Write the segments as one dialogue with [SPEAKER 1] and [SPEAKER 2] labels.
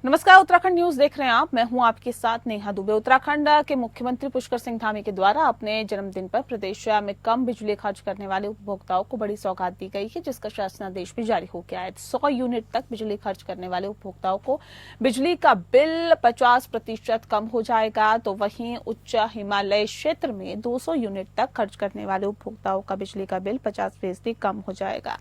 [SPEAKER 1] नमस्कार, उत्तराखंड न्यूज देख रहे हैं आप। मैं हूं आपके साथ नेहा दुबे। उत्तराखंड के मुख्यमंत्री पुष्कर सिंह धामी के द्वारा अपने जन्मदिन पर प्रदेश में कम बिजली खर्च करने वाले उपभोक्ताओं को बड़ी सौगात दी गई है, जिसका शासनादेश भी जारी हो गया है। 100 यूनिट तक बिजली खर्च करने वाले उपभोक्ताओं को बिजली का बिल 50% कम हो जाएगा, तो वहीं उच्च हिमालय क्षेत्र में 200 यूनिट तक खर्च करने वाले उपभोक्ताओं का बिजली का बिल 50% कम हो जाएगा।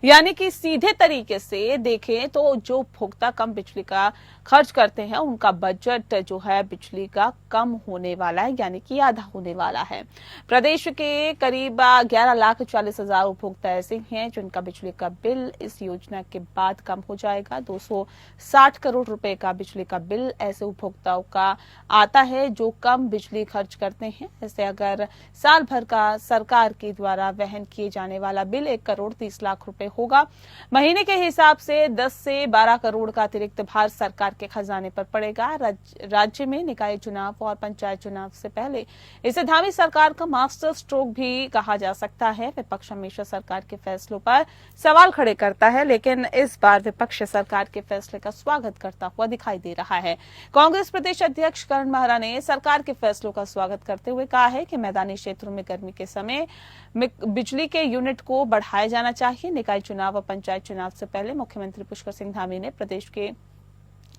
[SPEAKER 1] यानी कि सीधे तरीके से देखें तो जो उपभोक्ता कम बिजली का खर्च करते हैं उनका बजट जो है बिजली का कम होने वाला है, यानी कि आधा होने वाला है। प्रदेश के करीब 11,40,000 उपभोक्ता ऐसे हैं जिनका बिजली का बिल इस योजना के बाद कम हो जाएगा। 260 करोड़ रुपए का बिजली का बिल ऐसे उपभोक्ताओं का आता है जो कम बिजली खर्च करते हैं। ऐसे अगर साल भर का सरकार के द्वारा वहन किए जाने वाला बिल 1,30,00,000 रुपए होगा। महीने के हिसाब से 10 से 12 करोड़ का अतिरिक्त भार सरकार के खजाने पर पड़ेगा। राज्य में निकाय चुनाव और पंचायत चुनाव से पहले इसे धामी सरकार का मास्टर स्ट्रोक भी कहा जा सकता है। विपक्ष हमेशा सरकार के फैसलों पर सवाल खड़े करता है, लेकिन इस बार विपक्ष सरकार के फैसले का स्वागत करता हुआ दिखाई दे रहा है। कांग्रेस प्रदेश अध्यक्ष करण महरा ने सरकार के फैसलों का स्वागत करते हुए कहा है कि मैदानी क्षेत्रों में गर्मी के समय बिजली के यूनिट को बढ़ाया जाना चाहिए। निकाय चुनाव और पंचायत चुनाव से पहले मुख्यमंत्री पुष्कर सिंह धामी ने प्रदेश के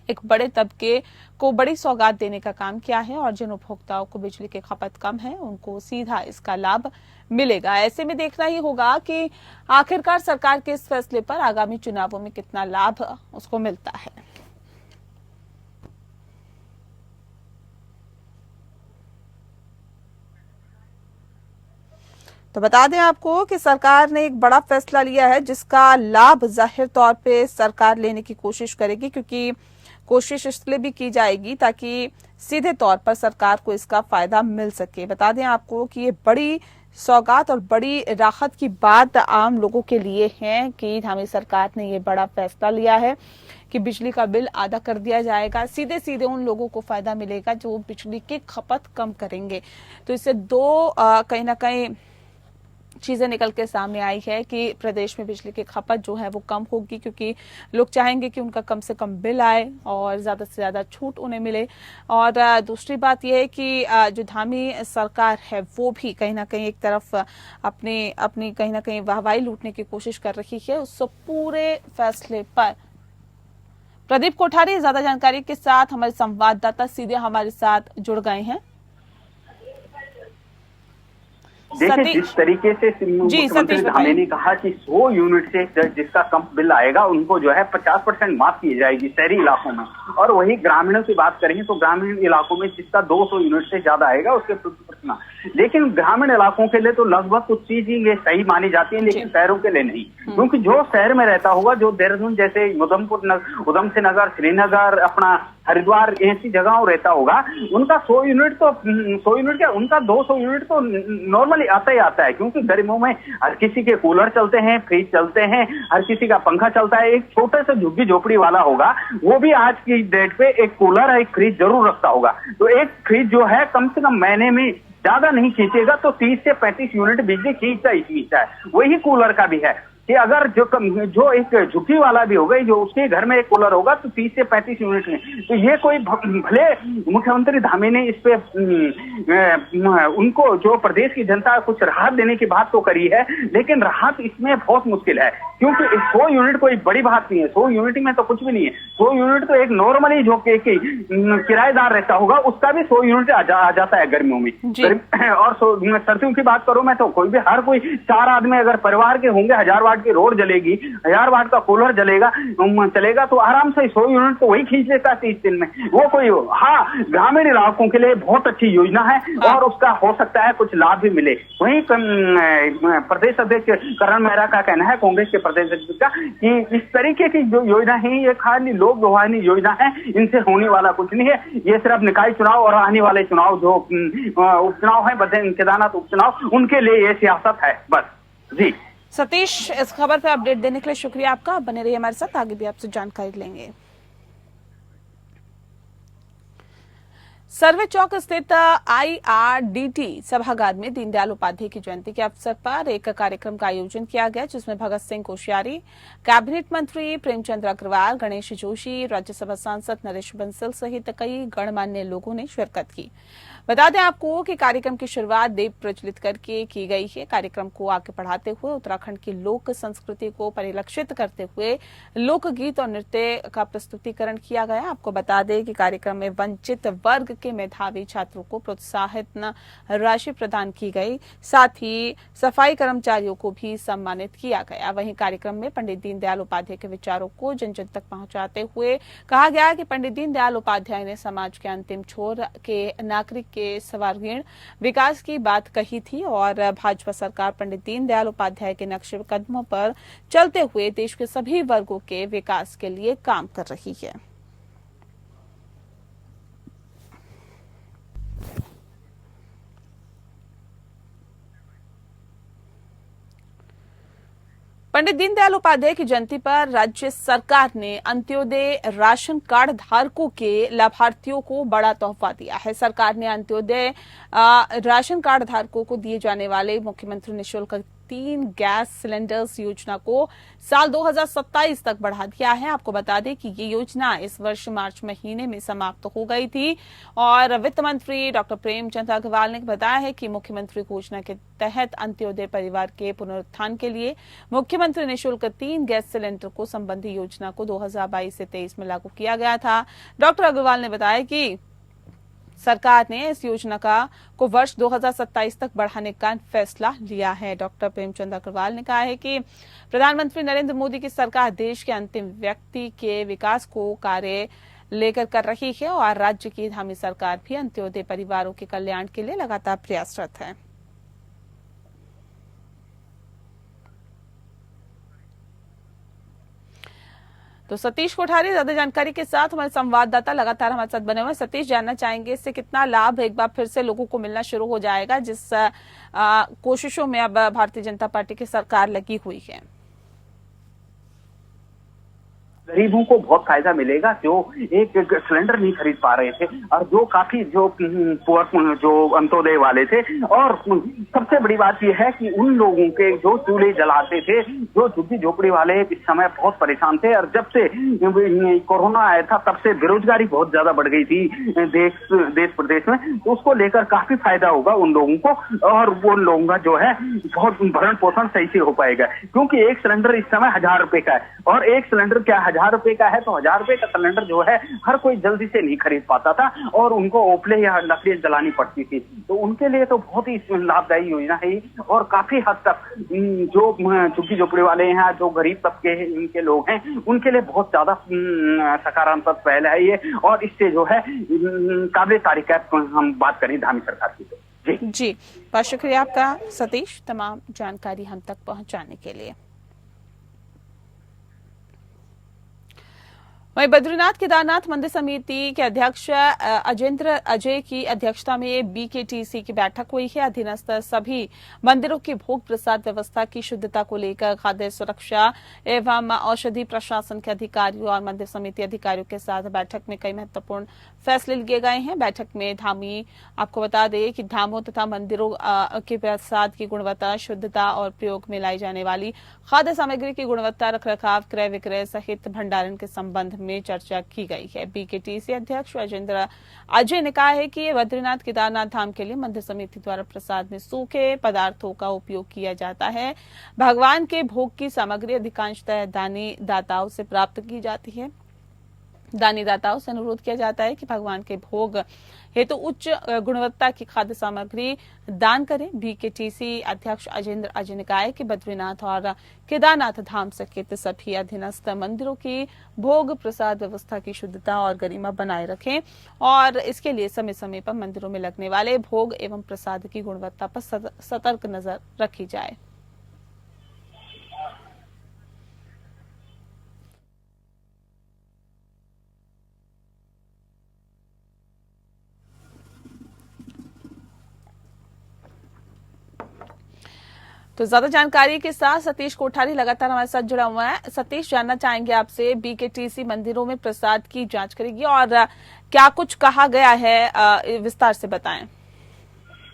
[SPEAKER 1] एक बड़े तबके को बड़ी सौगात देने का काम किया है और जिन उपभोक्ताओं को बिजली की खपत कम है उनको सीधा इसका लाभ मिलेगा। ऐसे में देखना ही होगा कि आखिरकार सरकार के इस फैसले पर आगामी चुनावों में कितना लाभ उसको मिलता है। तो बता दें आपको कि सरकार ने एक बड़ा फैसला लिया है जिसका लाभ जाहिर तौर पे सरकार लेने की कोशिश करेगी, क्योंकि कोशिश इसलिए भी की जाएगी ताकि सीधे तौर पर सरकार को इसका फायदा मिल सके। बता दें आपको कि ये बड़ी सौगात और बड़ी राहत की बात आम लोगों के लिए है कि धामी सरकार ने ये बड़ा फैसला लिया है कि बिजली का बिल आधा कर दिया जाएगा। सीधे सीधे उन लोगों को फायदा मिलेगा जो बिजली की खपत कम करेंगे। तो इससे दो कहीं ना कहीं चीजें निकल के सामने आई है कि प्रदेश में बिजली की खपत जो है वो कम होगी, क्योंकि लोग चाहेंगे कि उनका कम से कम बिल आए और ज्यादा से ज्यादा छूट उन्हें मिले। और दूसरी बात यह है कि जो धामी सरकार है वो भी कहीं ना कहीं एक तरफ अपनी कहीं ना कहीं वाहवाही लूटने की कोशिश कर रही है। उस पूरे फैसले पर प्रदीप कोठारी ज्यादा जानकारी के साथ हमारे संवाददाता सीधे हमारे साथ जुड़ गए हैं।
[SPEAKER 2] देखिए, जिस तरीके से मुख्यमंत्री धामी ने कहा कि 100 यूनिट से जिसका कम बिल आएगा उनको जो है 50% माफ की जाएगी शहरी इलाकों में, और वही ग्रामीणों की बात करेंगे तो ग्रामीण इलाकों में जिसका 200 यूनिट से ज्यादा आएगा उसके 50%। लेकिन ग्रामीण इलाकों के लिए तो लगभग कुछ चीजें ये सही मानी जाती है, लेकिन शहरों के लिए नहीं, क्योंकि जो शहर में रहता होगा, जो देहरादून जैसे उधम सिंह नगर, श्रीनगर, अपना हरिद्वार ऐसी जगहों रहता होगा, उनका 100 यूनिट क्या, उनका 200 यूनिट तो नॉर्मली आता ही आता है, क्योंकि गर्मियों में हर किसी के कूलर चलते हैं, फ्रिज चलते हैं, हर किसी का पंखा चलता है। एक छोटे से झुग्गी झोपड़ी वाला होगा वो भी आज की डेट पे एक कूलर एक फ्रिज जरूर रखता होगा। तो एक फ्रिज जो है कम से कम महीने में ज्यादा नहीं खींचेगा तो 30 से 35 यूनिट बिजली खींचता है। वही कूलर का भी है कि अगर जो एक झुग्गी वाला भी होगा, जो उसके घर में एक कूलर होगा तो 30 से 35 यूनिट में, तो ये कोई भले मुख्यमंत्री धामी ने इस पे उनको जो प्रदेश की जनता कुछ राहत देने की बात तो करी है, लेकिन राहत इसमें बहुत मुश्किल है, क्योंकि 100 यूनिट कोई बड़ी बात नहीं है। 100 यूनिट में तो कुछ भी नहीं है। 100 यूनिट तो एक नॉर्मली जो किराएदार रहता होगा उसका भी 100 यूनिट आ जाता है गर्मियों में। और सर्दियों की बात करूं मैं तो हर कोई 4 आदमी अगर परिवार के होंगे, 1000 वाट की रोड जलेगी, 1000 वाट का कूलर चलेगा तो आराम से 100 यूनिट तो वही खींच लेता है 30 दिन में। वो कोई हाँ, ग्रामीण इलाकों के लिए बहुत अच्छी योजना है और उसका हो सकता है कुछ लाभ भी मिले। वहीं प्रदेश अध्यक्ष करण मेहरा का कहना है, कांग्रेस के प्रदेश अध्यक्ष का, कि इस तरीके की जो योजना है ये खाली लोक लुभावनी योजना है, इनसे होने वाला कुछ नहीं है। ये सिर्फ निकाय चुनाव और आने वाले चुनाव जो उपचुनाव है, केदारनाथ उपचुनाव, उनके लिए ये सियासत है बस। जी
[SPEAKER 1] सतीश, इस खबर पर अपडेट देने के लिए शुक्रिया आपका। बने रहिए हमारे साथ, आगे भी आपसे जानकारी लेंगे। सर्वे चौक स्थित IRDT सभागार में दीनदयाल उपाध्याय की जयंती के अवसर पर एक कार्यक्रम का आयोजन किया गया, जिसमें भगत सिंह कोश्यारी, कैबिनेट मंत्री प्रेमचंद अग्रवाल, गणेश जोशी, राज्यसभा सांसद नरेश बंसल सहित कई गणमान्य लोगों ने शिरकत की। बता दें आपको कि कार्यक्रम की शुरुआत दीप प्रज्वलित करके की गई है। कार्यक्रम को आगे बढ़ाते हुए उत्तराखंड की लोक संस्कृति को परिलक्षित करते हुए लोकगीत और नृत्य का प्रस्तुतिकरण किया गया। आपको बता दें कि कार्यक्रम में वंचित वर्ग के मेधावी छात्रों को प्रोत्साहित राशि प्रदान की गई, साथ ही सफाई कर्मचारियों को भी सम्मानित किया गया। वहीं कार्यक्रम में पंडित दीनदयाल उपाध्याय के विचारों को जन जन तक पहुंचाते हुए कहा गया कि पंडित दीनदयाल उपाध्याय ने समाज के अंतिम छोर के नागरिक के सर्वांगीण विकास की बात कही थी और भाजपा सरकार पंडित दीनदयाल उपाध्याय के नक्शे कदमों पर चलते हुए देश के सभी वर्गों के विकास के लिए काम कर रही है। पंडित दीनदयाल उपाध्याय की जयंती पर राज्य सरकार ने अंत्योदय राशन कार्ड धारकों के लाभार्थियों को बड़ा तोहफा दिया है। सरकार ने अंत्योदय राशन कार्ड धारकों को दिए जाने वाले मुख्यमंत्री निःशुल्क 3 गैस सिलेंडर्स योजना को साल 2027 तक बढ़ा दिया है। आपको बता दें कि ये योजना इस वर्ष मार्च महीने में समाप्त हो गई थी और वित्त मंत्री डॉक्टर प्रेमचंद अग्रवाल ने बताया है कि मुख्यमंत्री योजना के तहत अंत्योदय परिवार के पुनरुत्थान के लिए मुख्यमंत्री निःशुल्क 3 गैस सिलेंडर को संबंधी योजना को 2022 से 23 में लागू किया गया था। डॉक्टर अग्रवाल ने बताया कि सरकार ने इस योजना को वर्ष 2027 तक बढ़ाने का फैसला लिया है। डॉक्टर प्रेमचंद अग्रवाल ने कहा है कि प्रधानमंत्री नरेंद्र मोदी की सरकार देश के अंतिम व्यक्ति के विकास को कार्य लेकर कर रही है और राज्य की धामी सरकार भी अंत्योदय परिवारों के कल्याण के लिए लगातार प्रयासरत है। तो सतीश कोठारी ज्यादा जानकारी के साथ हमारे संवाददाता लगातार हमारे साथ बने हुए हैं। सतीश, जानना चाहेंगे इससे कितना लाभ एक बार फिर से लोगों को मिलना शुरू हो जाएगा जिस कोशिशों में अब भारतीय जनता पार्टी की सरकार लगी हुई है?
[SPEAKER 2] गरीबों को बहुत फायदा मिलेगा जो एक सिलेंडर नहीं खरीद पा रहे थे और जो काफी जो पुअर जो अंत्योदय वाले थे। और सबसे बड़ी बात यह है कि उन लोगों के जो चूल्हे जलाते थे, जो झुग्गी झोपड़ी वाले इस समय बहुत परेशान थे और जब से कोरोना आया था तब से बेरोजगारी बहुत ज्यादा बढ़ गई थी देश प्रदेश में, तो उसको लेकर काफी फायदा होगा उन लोगों को और वो लोगों का जो है बहुत भरण पोषण सही से हो पाएगा। क्योंकि एक सिलेंडर इस समय 1000 रुपए का है और एक सिलेंडर क्या 1000 रुपए का है, तो 1000 रुपए का सिलेंडर जो है हर कोई जल्दी से नहीं खरीद पाता था और उनको ओपले या लकड़ी जलानी पड़ती थी। तो उनके लिए तो बहुत ही लाभदायी योजना है और काफी हद तक जो झुग्गी झोपड़ी वाले हैं, जो गरीब तबके इनके लोग हैं, उनके लिए बहुत ज्यादा सकारात्मक पहल है ये। और इससे जो है काबिल तारीफ है हम बात करें धामी सरकार की तो।
[SPEAKER 1] जी, बहुत शुक्रिया आपका सतीश, तमाम जानकारी हम तक पहुंचाने के लिए। वहीं बद्रीनाथ केदारनाथ मंदिर समिति के अध्यक्ष अजेंद्र अजय की अध्यक्षता में BKTC की बैठक हुई है। अधीनस्थ सभी मंदिरों की भोग प्रसाद व्यवस्था की शुद्धता को लेकर खाद्य सुरक्षा एवं औषधि प्रशासन के अधिकारियों और मंदिर समिति अधिकारियों के साथ बैठक में कई महत्वपूर्ण फैसले लिए गए हैं। बैठक में धामी, आपको बता दें कि धामों तथा मंदिरों के प्रसाद की गुणवत्ता, शुद्धता और प्रयोग में लाई जाने वाली खाद्य सामग्री की गुणवत्ता, रखरखाव, क्रय विक्रय सहित भंडारण के संबंध में चर्चा की गई है। BKTC अध्यक्ष अजेंद्र अजय ने कहा है कि बद्रीनाथ केदारनाथ धाम के लिए मंदिर समिति द्वारा प्रसाद में सूखे पदार्थों का उपयोग किया जाता है। भगवान के भोग की सामग्री अधिकांशतः दानी दाताओं से प्राप्त की जाती है। दानी दाताओं से अनुरोध किया जाता है कि भगवान के भोग हेतु उच्च गुणवत्ता की खाद्य सामग्री दान करें। BKTC अध्यक्ष अजेंद्र अजय ने कहा है कि बद्रीनाथ और केदारनाथ धाम सहित सभी अधीनस्थ मंदिरों की भोग प्रसाद व्यवस्था की शुद्धता और गरिमा बनाए रखें और इसके लिए समय समय पर मंदिरों में लगने वाले भोग एवं प्रसाद की गुणवत्ता पर सतर्क नजर रखी जाए। तो ज्यादा जानकारी के साथ सतीश कोठारी लगातार हमारे साथ जुड़ा हुआ है। सतीश, जानना चाहेंगे आपसे, बीकेटीसी मंदिरों में प्रसाद की जांच करेगी और क्या कुछ कहा गया है, विस्तार से बताएं।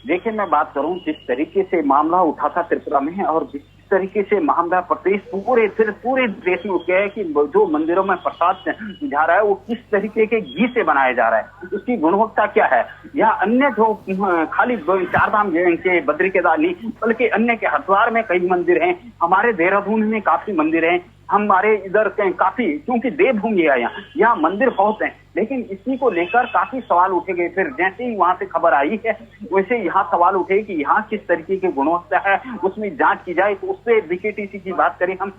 [SPEAKER 2] देखिए, मैं बात करूं जिस तरीके से मामला उठा था त्रिपुरा में और जिस तरीके से मामला प्रदेश पूरे देश में उठ गया है कि जो मंदिरों में प्रसाद जा रहा है वो किस तरीके के घी से बनाया जा रहा है, उसकी गुणवत्ता क्या है, या अन्य जो खाली चारधाम के बद्री केदार नहीं बल्कि अन्य के हरिद्वार में कई मंदिर हैं, हमारे देहरादून में काफी मंदिर हैं, हमारे इधर काफी, क्योंकि देवभूमि है यहाँ मंदिर बहुत हैं, लेकिन इसी को लेकर काफी सवाल उठे गए। फिर जैसे ही वहां से खबर आई है वैसे यहाँ सवाल उठे कि यहाँ किस तरीके की गुणवत्ता है उसमें जांच की जाए। तो उससे बीकेटीसी की बात करें हम,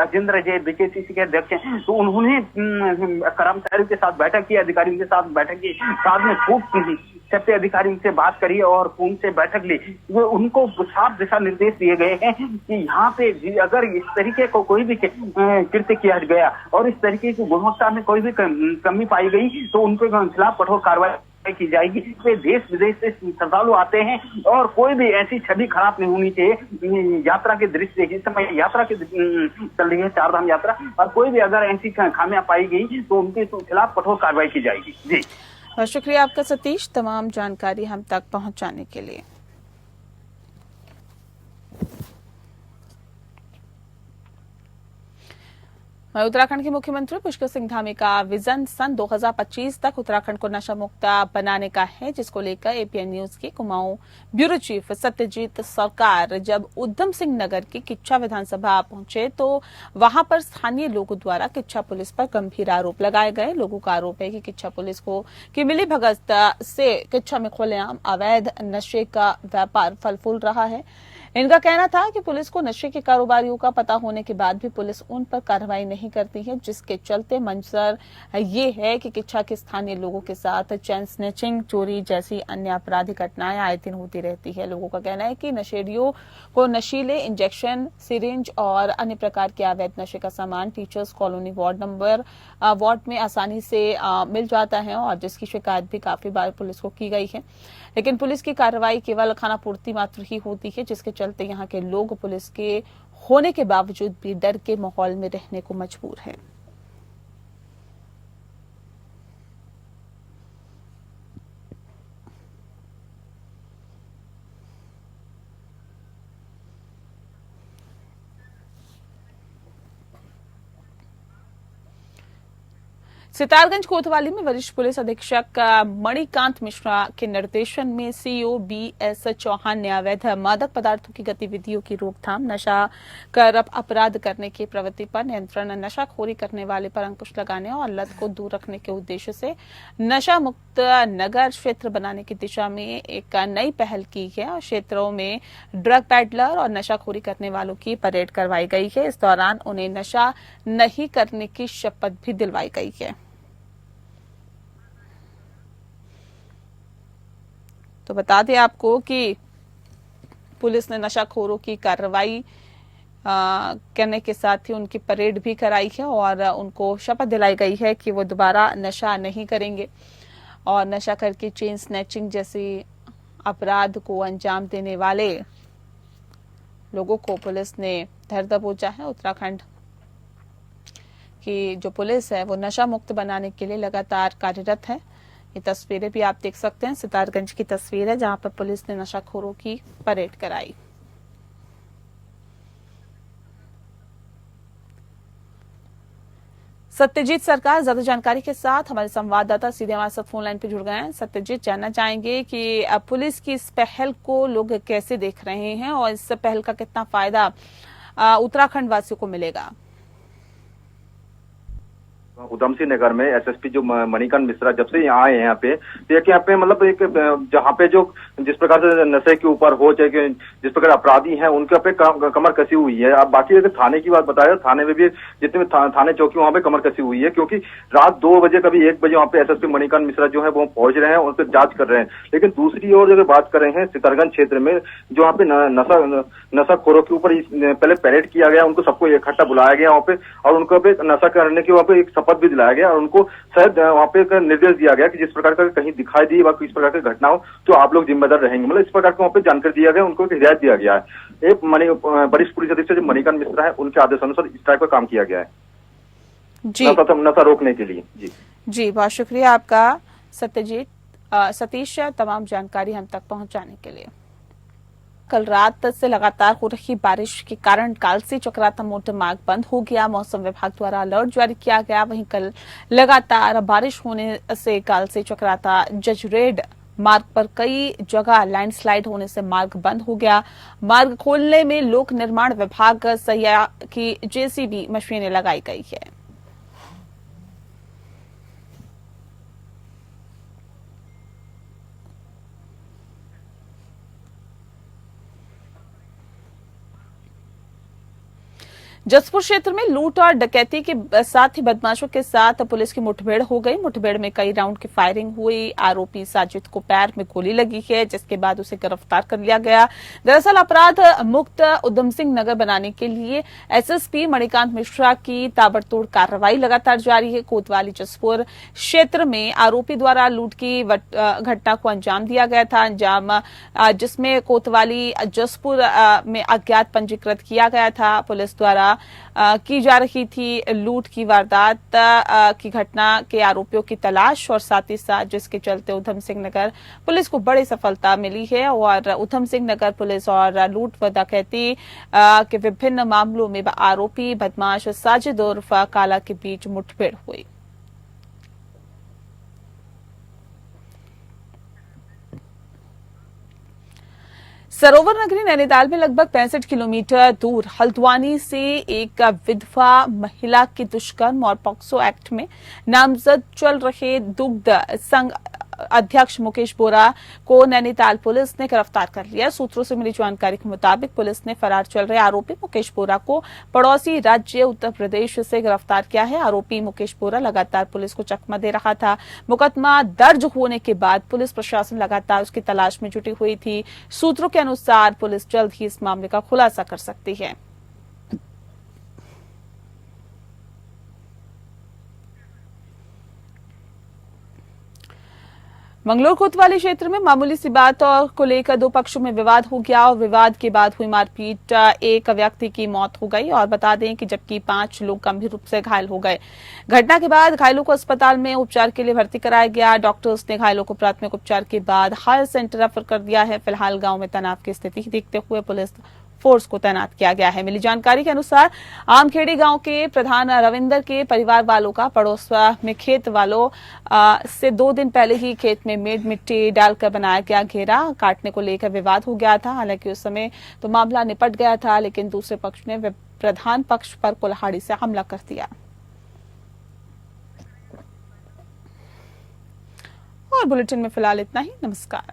[SPEAKER 2] अजिंदर जय बीकेटीसी के अध्यक्ष हैं, तो उन्होंने कर्मचारियों के साथ बैठक की, अधिकारियों के साथ बैठक की, साथ में खूब सत्य अधिकारियों से बात करी और उनसे बैठक ली। वो उनको साफ दिशा निर्देश दिए गए हैं कि यहाँ पे अगर इस तरीके को कोई भी कृत्य किया गया और इस तरीके की गुणवत्ता में कोई भी कमी पाई गई तो उनके खिलाफ कठोर कार्रवाई की जाएगी। वे देश विदेश से श्रद्धालु आते हैं और कोई भी ऐसी छवि खराब नहीं होनी चाहिए यात्रा के दृष्टि से। इस समय यात्रा की चल रही है, चारधाम यात्रा, और कोई भी अगर ऐसी खामियां पाई गई तो उनके खिलाफ कठोर कार्रवाई की जाएगी। जी,
[SPEAKER 1] शुक्रिया आपका सतीश, तमाम जानकारी हम तक पहुंचाने के लिए। उत्तराखंड के मुख्यमंत्री पुष्कर सिंह धामी का विजन सन 2025 तक उत्तराखंड को नशा मुक्त बनाने का है, जिसको लेकर एपीएन न्यूज के कुमाऊं ब्यूरो चीफ सत्यजीत सरकार जब उधम सिंह नगर की किच्छा विधानसभा पहुंचे तो वहां पर स्थानीय लोगों द्वारा किच्छा पुलिस पर गंभीर आरोप लगाए गए। लोगों का आरोप है कि किच्छा पुलिस की मिलीभगत से किच्छा में खुलेआम अवैध नशे का व्यापार फल फूल रहा है। इनका कहना था कि पुलिस को नशे के कारोबारियों का पता होने के बाद भी पुलिस उन पर कार्रवाई नहीं करती है, जिसके चलते मंजर ये है कि किच्छा के स्थानीय लोगों के साथ चैन स्नैचिंग, चोरी जैसी अन्य आपराधिक घटनाएं आए दिन होती रहती है। लोगों का कहना है कि नशेड़ियों को नशीले इंजेक्शन, सिरिंज और अन्य प्रकार के अवैध नशे का सामान टीचर्स कॉलोनी वार्ड में आसानी से मिल जाता है और जिसकी शिकायत भी काफी बार पुलिस को की गई है, लेकिन पुलिस की कार्रवाई केवल खानापूर्ति मात्र ही होती है, जिसके चलते यहाँ के लोग पुलिस के होने के बावजूद भी डर के माहौल में रहने को मजबूर हैं। सितारगंज कोतवाली में वरिष्ठ पुलिस अधीक्षक मणिकांत मिश्रा के निर्देशन में सीओ बीएस चौहान ने अवैध मादक पदार्थों की गतिविधियों की रोकथाम, नशा कर अपराध करने की प्रवृत्ति पर नियंत्रण, नशाखोरी करने वाले पर अंकुश लगाने और लत को दूर रखने के उद्देश्य से नशा मुक्त नगर क्षेत्र बनाने की दिशा में एक नई पहल की है और क्षेत्रों में ड्रग पैडलर और नशाखोरी करने वालों की परेड करवाई गई है। इस दौरान उन्हें नशा नहीं करने की शपथ भी दिलवाई गई है। तो बता दें आपको कि पुलिस ने नशाखोरों की कार्रवाई करने के साथ ही उनकी परेड भी कराई है और उनको शपथ दिलाई गई है कि वो दोबारा नशा नहीं करेंगे और नशा करके चेन स्नैचिंग जैसी अपराध को अंजाम देने वाले लोगों को पुलिस ने धर दबोचा है। उत्तराखंड की जो पुलिस है वो नशा मुक्त बनाने के लिए लगातार कार्यरत है। ये तस्वीरें भी आप देख सकते हैं, सितारगंज की तस्वीर है जहां पर पुलिस ने नशाखोरों की परेड कराई। सत्यजीत सरकार ज्यादा जानकारी के साथ हमारे संवाददाता सीधे हमारे साथ फोन लाइन पे जुड़ गए हैं। सत्यजीत, जानना चाहेंगे कि पुलिस की इस पहल को लोग कैसे देख रहे हैं और इस पहल का कितना फायदा उत्तराखंड वासियों को मिलेगा?
[SPEAKER 3] उधम सिंह नगर में एसएसपी जो मणिकांत मिश्रा जब से यहाँ आए हैं यहाँ पे, तो यहाँ पे मतलब एक जहाँ पे जो जिस प्रकार से नशे के ऊपर हो चाहे जिस प्रकार अपराधी हैं उनके पे कमर कसी हुई है। अब बाकी अगर थाने की बात बताया, थाने में भी जितने भी थाने चौकी वहाँ पे कमर कसी हुई है, क्योंकि रात 2 बजे कभी 1 बजे वहाँ पे एसएसपी मणिकांत मिश्रा जो है वो पहुंच रहे हैं, उन पर जांच कर रहे हैं। लेकिन दूसरी ओर अगर बात कर रहे हैं सितारगंज क्षेत्र में जो वहाँ पे नशाखोरों के ऊपर पहले परेड किया गया, उनको सबको इकट्ठा बुलाया गया वहाँ पे और उनको पे नशा करने की वहाँ पे एक शपथ भी दिलाया गया और उनको शायद वहाँ पे एक निर्देश दिया गया कि जिस प्रकार का कहीं दिखाई दी व किस प्रकार की घटना हो तो आप लोग जिम्मेदार रहेंगे, मतलब इस प्रकार का वहाँ पे जानकारी दिया गया, उनको एक हिदायत दिया गया है। एक वरिष्ठ पुलिस अधीक्षक जो मणिकांत मिश्रा है, उनके आदेशानुसार इस टाइप का काम किया गया है
[SPEAKER 1] जी,
[SPEAKER 3] नशा रोकने के लिए।
[SPEAKER 1] जी बहुत शुक्रिया आपका सतीश तमाम जानकारी हम तक पहुंचाने के लिए। कल रात से लगातार हो रही बारिश के कारण कालसी चक्राता मोटर मार्ग बंद हो गया। मौसम विभाग द्वारा अलर्ट जारी किया गया। वहीं कल लगातार बारिश होने से कालसी चक्राता जजरेड मार्ग पर कई जगह लैंडस्लाइड होने से मार्ग बंद हो गया। मार्ग खोलने में लोक निर्माण विभाग सहिया की जेसीबी मशीनें लगाई गई है। जसपुर क्षेत्र में लूट और डकैती के साथ ही बदमाशों के साथ पुलिस की मुठभेड़ हो गई। मुठभेड़ में कई राउंड की फायरिंग हुई। आरोपी साजिद को पैर में गोली लगी है, जिसके बाद उसे गिरफ्तार कर लिया गया। दरअसल अपराध मुक्त उधम सिंह नगर बनाने के लिए एसएसपी मणिकांत मिश्रा की ताबड़तोड़ कार्रवाई लगातार जारी है। कोतवाली जसपुर क्षेत्र में आरोपी द्वारा लूट की घटना को अंजाम दिया गया था, जिसमें कोतवाली जसपुर में अज्ञात पंजीकृत किया गया था। पुलिस द्वारा की जा रही थी लूट की वारदात की घटना के आरोपियों की तलाश और साथ ही साथ जिसके चलते उधम सिंह नगर पुलिस को बड़ी सफलता मिली है और उधम सिंह नगर पुलिस और लूट व डकैती के विभिन्न मामलों में आरोपी बदमाश साजिद उर्फ काला के बीच मुठभेड़ हुई। सरोवर नगरी नैनीताल में लगभग 65 किलोमीटर दूर हल्द्वानी से एक विधवा महिला की दुष्कर्म और पॉक्सो एक्ट में नामजद चल रहे दुग्ध संघ अध्यक्ष मुकेश बोरा को नैनीताल पुलिस ने गिरफ्तार कर लिया। सूत्रों से मिली जानकारी के मुताबिक पुलिस ने फरार चल रहे आरोपी मुकेश बोरा को पड़ोसी राज्य उत्तर प्रदेश से गिरफ्तार किया है। आरोपी मुकेश बोरा लगातार पुलिस को चकमा दे रहा था। मुकदमा दर्ज होने के बाद पुलिस प्रशासन लगातार उसकी तलाश में जुटी हुई थी। सूत्रों के अनुसार पुलिस जल्द ही इस मामले का खुलासा कर सकती है। मंगलोर कोतवाली क्षेत्र में मामूली सी बात और को लेकर दो पक्षों में विवाद हो गया और विवाद के बाद हुई मारपीट। एक व्यक्ति की मौत हो गई और बता दें कि जबकि 5 लोग गंभीर रूप से घायल हो गए। घटना के बाद घायलों को अस्पताल में उपचार के लिए भर्ती कराया गया। डॉक्टर्स ने घायलों को प्राथमिक उपचार के बाद हायर सेंटर रेफर कर दिया है। फिलहाल गांव में तनाव की स्थिति देखते हुए पुलिस फोर्स को तैनात किया गया है। मिली जानकारी के अनुसार आमखेड़ी गांव के प्रधान रविंदर के परिवार वालों का पड़ोस में खेत वालों से 2 दिन पहले ही खेत में मेड मिट्टी डालकर बनाया गया घेरा काटने को लेकर विवाद हो गया था। हालांकि उस समय तो मामला निपट गया था, लेकिन दूसरे पक्ष ने प्रधान पक्ष पर कुल्हाड़ी से हमला कर दिया। और बुलेटिन में फिलहाल इतना ही। नमस्कार।